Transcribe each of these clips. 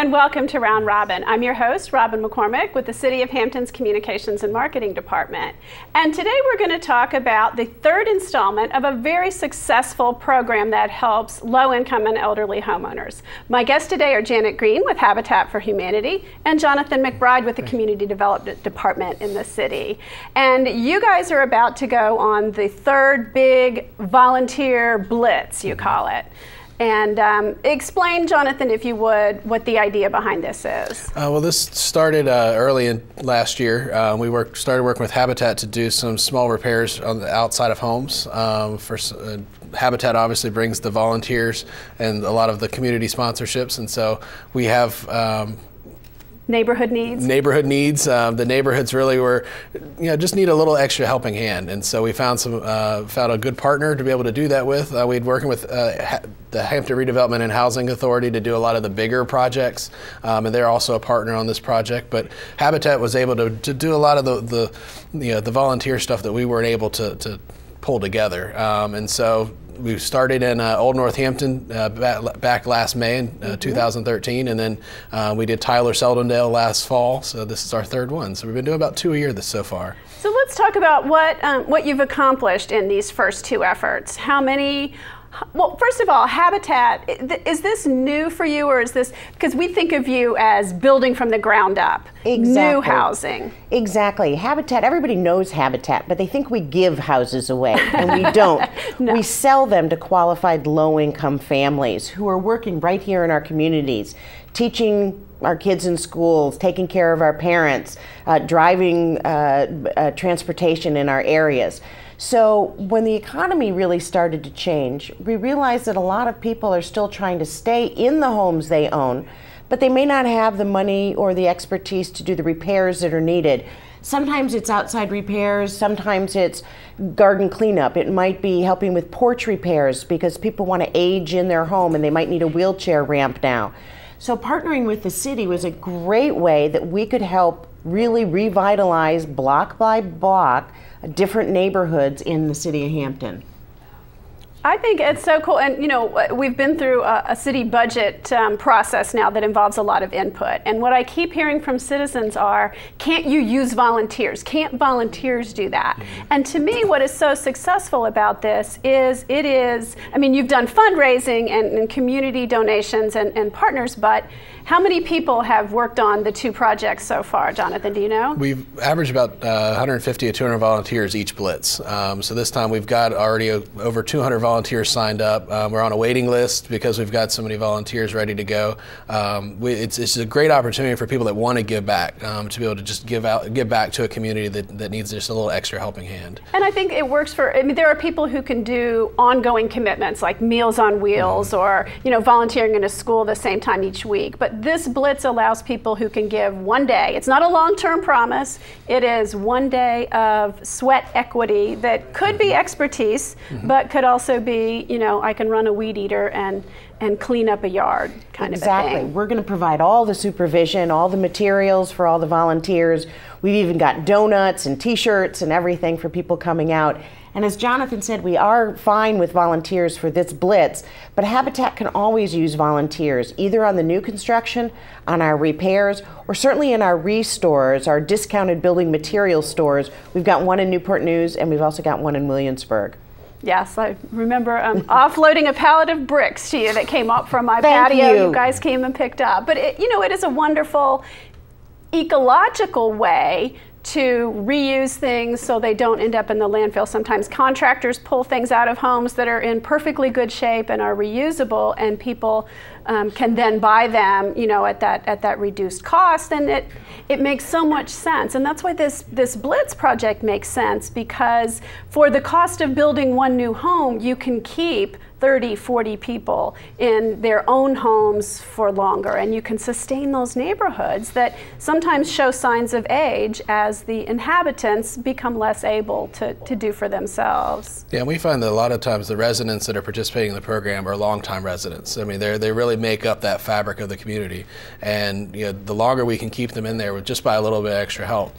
and welcome to Round Robin. I'm your host, Robin McCormick, with the City of Hampton's Communications and Marketing Department. And today we're going to talk about the third installment of a very successful program that helps low-income and elderly homeowners. My guests today are Janet Green with Habitat for Humanity and Jonathan McBride with the Community Development Department in the city. And you guys are about to go on the third big volunteer blitz, you call it. And explain, Jonathan, if you would, what the idea behind this is. Well, this started early in last year. We started working with Habitat to do some small repairs on the outside of homes. Habitat obviously brings the volunteers and a lot of the community sponsorships, and so we have neighborhood needs. The neighborhoods really were, just need a little extra helping hand, and so we found a good partner to be able to do that with. We'd working with the Hampton Redevelopment and Housing Authority to do a lot of the bigger projects, and they're also a partner on this project. But Habitat was able to do a lot of the volunteer stuff that we weren't able to pull together, and so we started in Old Northampton back last May in 2013, and then we did Tyler Seldondale last fall, so this is our third one. So we've been doing about 2 a year so far. So let's talk about what you've accomplished in these first two efforts. How many? Well, first of all, Habitat, is this new for you, or is this, because we think of you as building from the ground up, new housing? Exactly. Habitat, everybody knows Habitat, but they think we give houses away, and we don't. No. We sell them to qualified low-income families who are working right here in our communities, teaching our kids in schools, taking care of our parents, driving transportation in our areas. So when the economy really started to change, we realized that a lot of people are still trying to stay in the homes they own, but they may not have the money or the expertise to do the repairs that are needed. Sometimes it's outside repairs, sometimes it's garden cleanup. It might be helping with porch repairs because people want to age in their home and they might need a wheelchair ramp now. So partnering with the city was a great way that we could help really revitalize block by block different neighborhoods in the city of Hampton. I think it's so cool, and we've been through a city budget process now that involves a lot of input, and what I keep hearing from citizens are, can't you use volunteers? Can't volunteers do that? And to me, what is so successful about this is you've done fundraising and community donations and partners, but how many people have worked on the two projects so far, Jonathan, do you know? We've averaged about 150 to 200 volunteers each blitz. So this time we've got already over 200 volunteers signed up. We're on a waiting list because we've got so many volunteers ready to go. It's a great opportunity for people that want to give back, to be able to just give back to a community that needs just a little extra helping hand. And I think it works there are people who can do ongoing commitments like Meals on Wheels or volunteering in a school the same time each week. But this blitz allows people who can give one day. It's not a long-term promise. It is one day of sweat equity that could be expertise, but could also be, I can run a weed eater and clean up a yard kind of a thing. Exactly. We're going to provide all the supervision, all the materials for all the volunteers. We've even got donuts and t-shirts and everything for people coming out. And as Jonathan said, we are fine with volunteers for this blitz, but Habitat can always use volunteers, either on the new construction, on our repairs, or certainly in our restores, our discounted building material stores. We've got one in Newport News, and we've also got one in Williamsburg. Yes, I remember offloading a pallet of bricks to you that came up from my patio. You guys came and picked up. But it is a wonderful ecological way to reuse things so they don't end up in the landfill. Sometimes contractors pull things out of homes that are in perfectly good shape and are reusable, and people can then buy them, at that reduced cost, and it makes so much sense. And that's why this Blitz project makes sense, because for the cost of building one new home, you can keep 30, 40 people in their own homes for longer, and you can sustain those neighborhoods that sometimes show signs of age as the inhabitants become less able to do for themselves. Yeah, and we find that a lot of times the residents that are participating in the program are longtime residents. They really really make up that fabric of the community. And the longer we can keep them in there with just by a little bit of extra help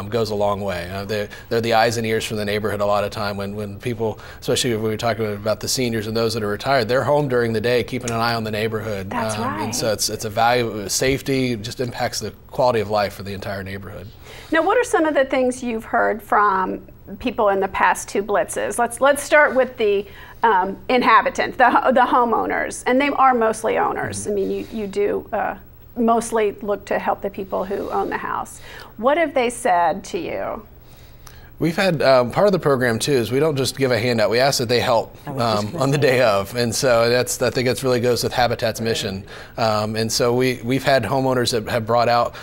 goes a long way. They're the eyes and ears from the neighborhood a lot of time when people, especially when we're talking about the seniors and those that are retired, they're home during the day keeping an eye on the neighborhood. That's right. And so it's a value of safety, just impacts the quality of life for the entire neighborhood. Now, what are some of the things you've heard from people in the past 2 blitzes? Let's start with the inhabitants, the homeowners, and they are mostly owners. I mean, you do mostly look to help the people who own the house. What have they said to you? We've had part of the program too is we don't just give a handout. We ask that they help on the day of, and so I think that's really goes with Habitat's mission. And so we've had homeowners that have brought out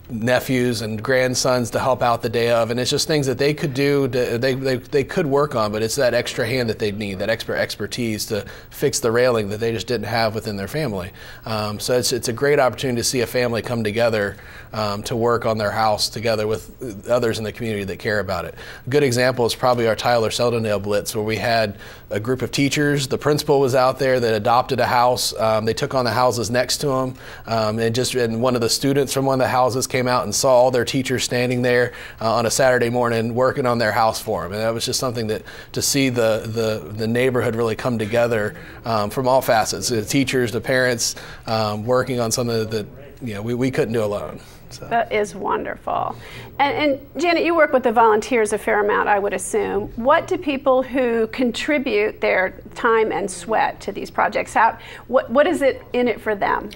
nephews and grandsons to help out the day of, and it's just things that they could do, they could work on, but it's that extra hand that they need, that expertise to fix the railing that they just didn't have within their family. So it's a great opportunity to see a family come together to work on their house together with others in the community that care about it. A good example is probably our Tyler Seldondale Blitz, where we had a group of teachers, the principal was out there that adopted a house, they took on the houses next to them, and one of the students from one of the houses came out and saw all their teachers standing there on a Saturday morning working on their house for them. And that was just something that to see the neighborhood really come together from all facets, the teachers, the parents, working on something that we couldn't do alone. So. That is wonderful. And Janet, you work with the volunteers a fair amount, I would assume. What do people who contribute their time and sweat to these projects, what is it in it for them?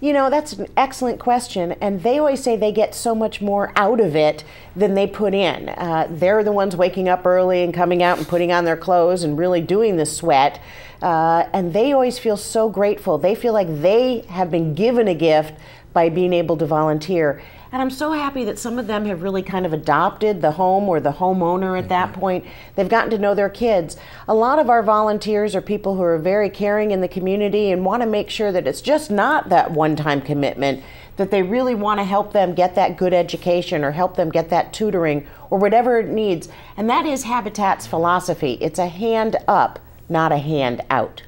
That's an excellent question, and they always say they get so much more out of it than they put in. They're the ones waking up early and coming out and putting on their clothes and really doing the sweat, and they always feel so grateful. They feel like they have been given a gift by being able to volunteer. And I'm so happy that some of them have really kind of adopted the home or the homeowner at that point. They've gotten to know their kids. A lot of our volunteers are people who are very caring in the community and want to make sure that it's just not that one-time commitment, that they really want to help them get that good education or help them get that tutoring or whatever it needs. And that is Habitat's philosophy. It's a hand up, not a hand out.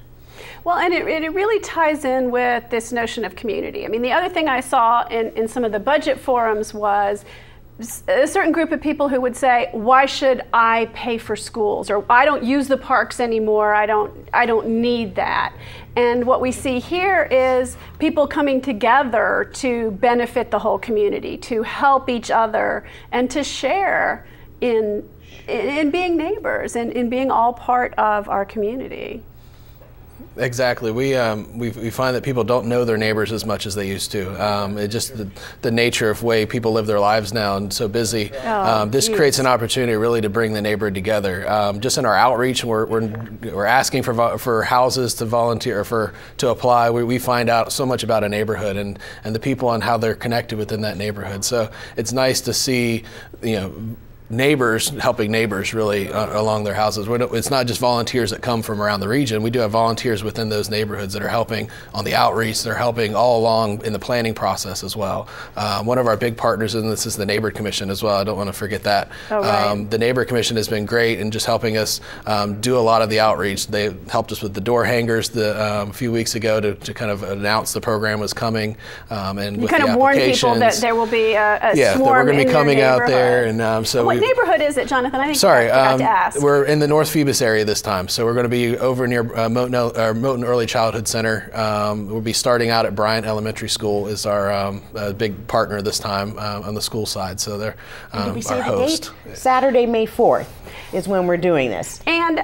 Well, and it really ties in with this notion of community. I mean, the other thing I saw in some of the budget forums was a certain group of people who would say, why should I pay for schools? Or I don't use the parks anymore, I don't need that. And what we see here is people coming together to benefit the whole community, to help each other, and to share in being neighbors and in being all part of our community. Exactly. We find that people don't know their neighbors as much as they used to. It's just the nature of way people live their lives now and so busy. This creates an opportunity really to bring the neighborhood together. Just in our outreach, we're asking for houses to volunteer to apply. We find out so much about a neighborhood and the people and how they're connected within that neighborhood. So it's nice to see neighbors helping neighbors really along their houses. It's not just volunteers that come from around the region. We do have volunteers within those neighborhoods that are helping on the outreach. They're helping all along in the planning process as well. One of our big partners in this is the Neighborhood Commission as well. I don't want to forget that. Oh, right. The Neighborhood Commission has been great in just helping us do a lot of the outreach. They helped us with the door hangers a few weeks ago to kind of announce the program was coming. And you with kind the of warn people that there will be a that swarm we're going to be coming out there. And so what neighborhood is it, Jonathan? I think Sorry, I forgot to ask. We're in the North Phoebus area this time, so we're going to be over near Moton Early Childhood Center. We'll be starting out at Bryant Elementary School is our big partner this time on the school side. So they're did we say our the host. Date? Saturday, May 4th is when we're doing this. And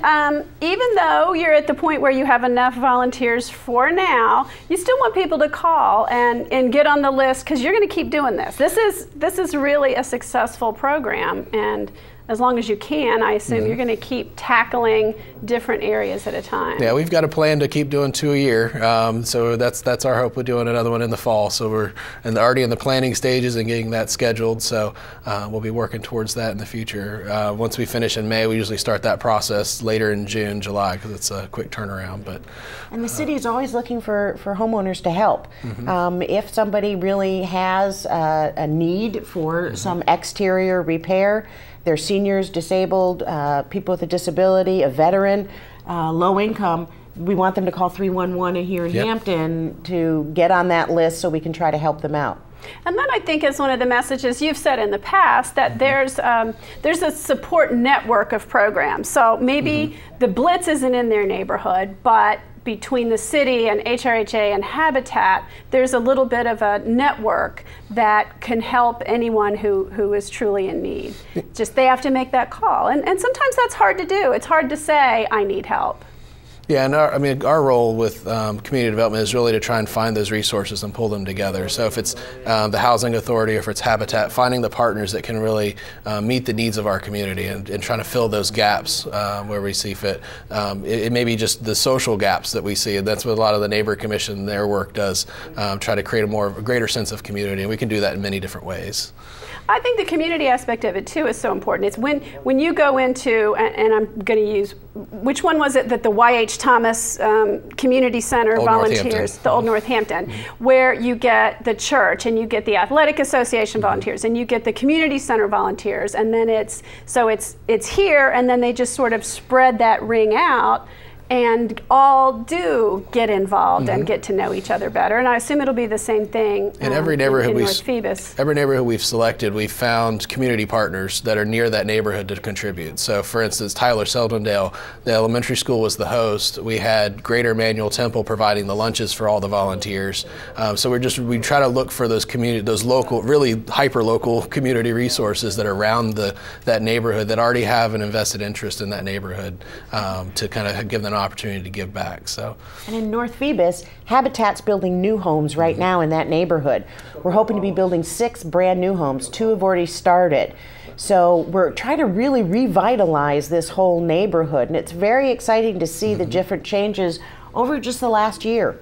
even though you're at the point where you have enough volunteers for now, you still want people to call and get on the list because you're going to keep doing this. This is really a successful program, and as long as you can, I assume you're going to keep tackling different areas at a time. Yeah, we've got a plan to keep doing 2 a year, so that's our hope. We're doing another one in the fall, so we're already in the planning stages and getting that scheduled, so we'll be working towards that in the future. Once we finish in May, we usually start that process later in June, July, because it's a quick turnaround. And the city is always looking for homeowners to help. If somebody really has a need for some exterior repair, they're seniors, disabled, people with a disability, a veteran, low income, we want them to call 311 here in Hampton to get on that list so we can try to help them out. And then I think is one of the messages you've said in the past that there's a support network of programs. So maybe the Blitz isn't in their neighborhood, but between the city and HRHA and Habitat, there's a little bit of a network that can help anyone who is truly in need. Just they have to make that call. And sometimes that's hard to do. It's hard to say, I need help. Yeah, and our role with community development is really to try and find those resources and pull them together. So if it's the Housing Authority or if it's Habitat, finding the partners that can really meet the needs of our community and trying to fill those gaps where we see fit. It may be just the social gaps that we see, and that's what a lot of the Neighbor Commission, their work does, try to create a greater sense of community, and we can do that in many different ways. I think the community aspect of it too is so important. It's when you go into, and I'm going to use, which one was it that the Y.H. Thomas Community Center volunteers, the Old Northampton, where you get the church and you get the Athletic Association volunteers and you get the community center volunteers, and then it's here, and then they just sort of spread that ring out. And all do get involved and get to know each other better. And I assume it'll be the same thing in every neighborhood in North Phoebus. Every neighborhood we've selected, we've found community partners that are near that neighborhood to contribute. So for instance, Tyler Seldondale, the elementary school was the host. We had Greater Emmanuel Temple providing the lunches for all the volunteers. So we try to look for those local, really hyper-local community resources that are around that neighborhood that already have an invested interest in that neighborhood to kind of give them an opportunity to give back. So, and in North Phoebus, Habitat's building new homes right now in that neighborhood. We're hoping to be building 6 brand new homes. 2 have already started. So we're trying to really revitalize this whole neighborhood, and it's very exciting to see the different changes over just the last year.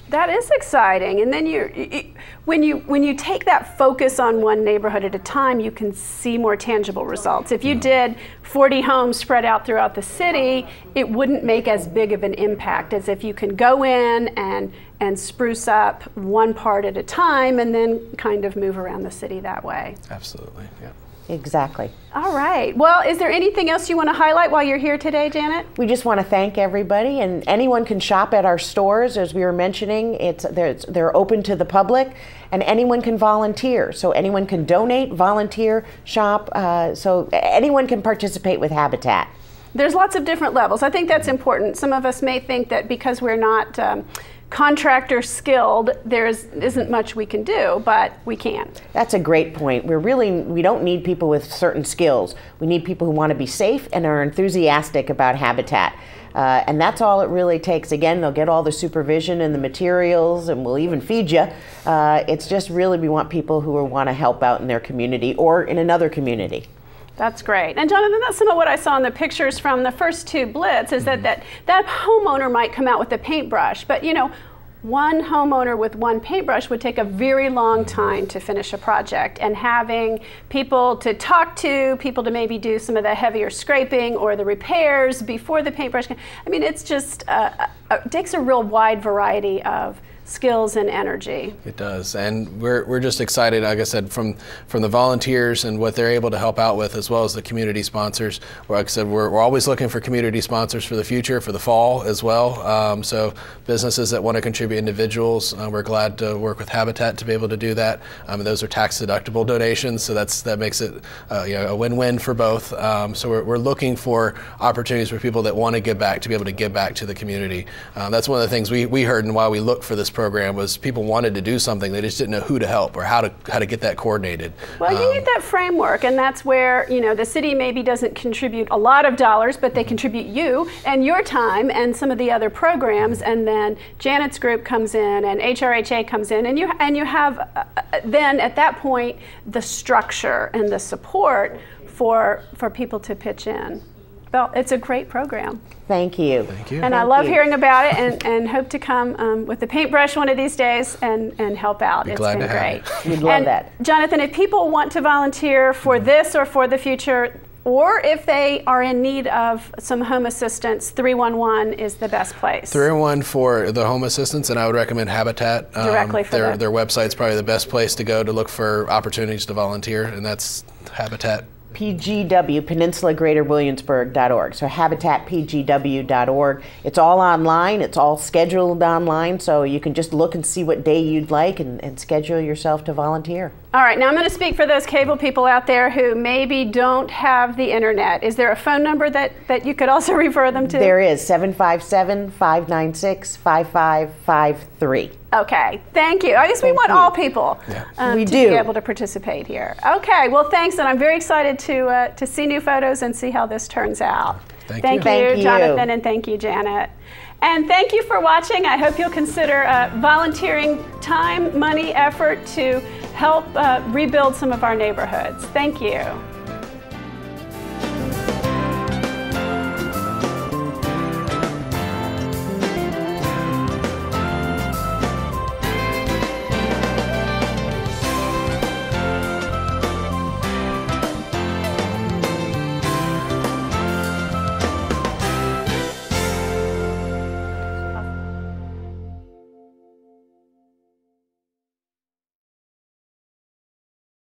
That is exciting, and then when you take that focus on one neighborhood at a time, you can see more tangible results. If you did 40 homes spread out throughout the city, it wouldn't make as big of an impact as if you can go in and spruce up one part at a time and then kind of move around the city that way. Absolutely, yeah. Exactly. All right. Well, is there anything else you want to highlight while you're here today, Janet? We just want to thank everybody, and anyone can shop at our stores. As we were mentioning, they're open to the public, and anyone can volunteer. So anyone can donate, volunteer, shop, so anyone can participate with Habitat. There's lots of different levels. I think that's important. Some of us may think that because we're not contractor skilled, there isn't much we can do, but we can. That's a great point. We don't need people with certain skills. We need people who want to be safe and are enthusiastic about Habitat. And that's all it really takes. Again, they'll get all the supervision and the materials, and we'll even feed you. It's just really we want people who want to help out in their community or in another community. That's great. And Jonathan, that's some of what I saw in the pictures from the first 2 Blitz, is that homeowner might come out with a paintbrush, but you know, one homeowner with one paintbrush would take a very long time to finish a project, and having people to talk to, people to maybe do some of the heavier scraping or the repairs before the paintbrush I mean, it's just, it takes a real wide variety of skills and energy. It does, and we're just excited, like I said, from the volunteers and what they're able to help out with, as well as the community sponsors. Like I said, we're always looking for community sponsors for the future, for the fall as well. So businesses that want to contribute, individuals, we're glad to work with Habitat to be able to do that. Those are tax deductible donations, so that makes it a win-win for both. So we're looking for opportunities for people that want to give back to be able to give back to the community. That's one of the things we heard, and why we looked for this program was people wanted to do something, they just didn't know who to help or how to get that coordinated. Well, you need that framework, and that's where the city maybe doesn't contribute a lot of dollars, but they contribute you and your time and some of the other programs, and then Janet's group comes in and HRHA comes in, and you have then at that point the structure and the support for people to pitch in. Well, it's a great program. Thank you. Thank you. And I love hearing about it, and hope to come with the paintbrush one of these days and help out. It's been great. We'd love that. Jonathan, if people want to volunteer for this or for the future, or if they are in need of some home assistance, 311 is the best place. 311 for the home assistance, and I would recommend Habitat. Directly for their website's probably the best place to go to look for opportunities to volunteer, and that's Habitat PGW, PeninsulaGreaterWilliamsburg.org. So HabitatPGW.org. It's all online. It's all scheduled online. So you can just look and see what day you'd like and schedule yourself to volunteer. All right, now I'm going to speak for those cable people out there who maybe don't have the internet. Is there a phone number that you could also refer them to? There is, 757-596-5553. Okay, thank you. I guess we want all people to be able to participate here. Okay, well thanks, and I'm very excited to see new photos and see how this turns out. Thank you, Jonathan, and thank you, Janet. And thank you for watching. I hope you'll consider volunteering time, money, effort to help rebuild some of our neighborhoods. Thank you.